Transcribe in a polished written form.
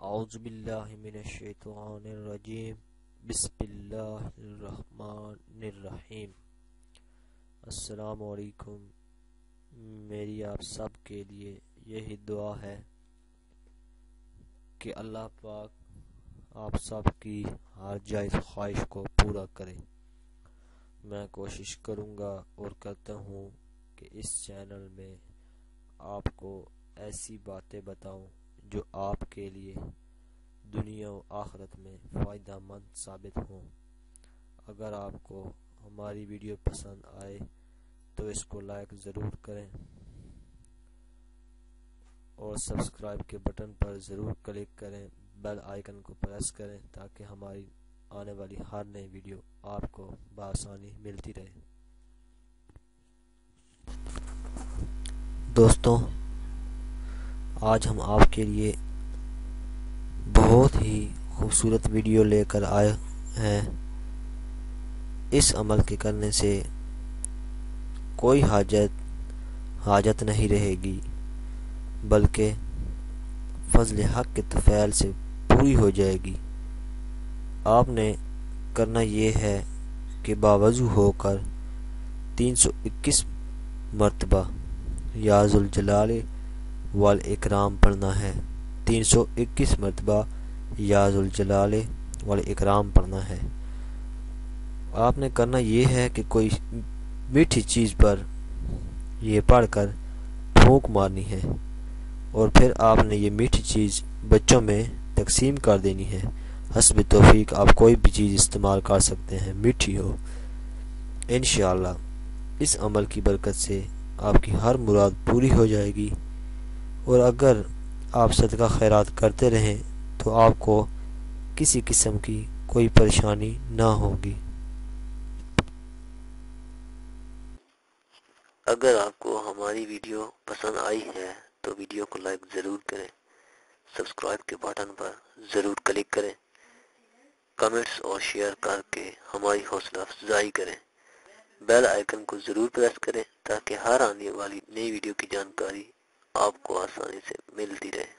اعوذ باللہ من الشیطان الرجیم بسم اللہ الرحمن الرحیم۔ السلام علیکم۔ میری آپ سب کے لیے یہی دعا ہے کہ اللہ پاک آپ سب کی ہر جائز خواہش کو پورا کرے۔ میں کوشش کروں گا اور کرتا ہوں کہ اس چینل میں آپ کو ایسی باتیں بتاؤں جو آپ کے لیے دنیا و آخرت میں فائدہ مند ثابت ہوں۔ اگر آپ کو ہماری ویڈیو پسند آئے تو اس کو لائک ضرور کریں اور سبسکرائب کے بٹن پر ضرور کلک کریں، بیل آئیکن کو پریس کریں تاکہ ہماری آنے والی ہر نئی ویڈیو آپ کو بآسانی ملتی رہے۔ دوستوں، آج ہم آپ کے لیے بہت ہی خوبصورت ویڈیو لے کر آئے ہیں۔ اس عمل کے کرنے سے کوئی حاجت نہیں رہے گی، بلکہ فضل حق کے طفیل سے پوری ہو جائے گی۔ آپ نے کرنا یہ ہے کہ باوضو ہو کر 321 مرتبہ یا ذوالجلال والاکرام پڑھنا ہے۔ 321 مرتبہ یا ذوالجلال والاکرام پڑھنا ہے۔ آپ نے کرنا یہ ہے کہ کوئی میٹھی چیز پر یہ پڑھ کر پھونک مارنی ہے اور پھر آپ نے یہ میٹھی چیز بچوں میں تقسیم کر دینی ہے۔ حسب توفیق آپ کوئی بھی چیز استعمال کر سکتے ہیں، میٹھی ہو۔ انشاءاللہ اس عمل کی برکت سے آپ کی ہر مراد پوری ہو جائے گی، اور اگر آپ صدقہ خیرات کرتے رہیں تو آپ کو کسی قسم کی کوئی پریشانی نہ ہوگی۔ اگر آپ کو ہماری ویڈیو پسند آئی ہے تو ویڈیو کو لائک ضرور کریں، سبسکرائب کے بٹن پر ضرور کلک کریں، کمنٹس اور شیئر کر کے ہماری حوصلہ افزائی کریں، بیل آئیکن کو ضرور پریس کریں تاکہ ہر آنے والی نئی ویڈیو کی جانکاری آپ کو آسانی سے ملتی رہے۔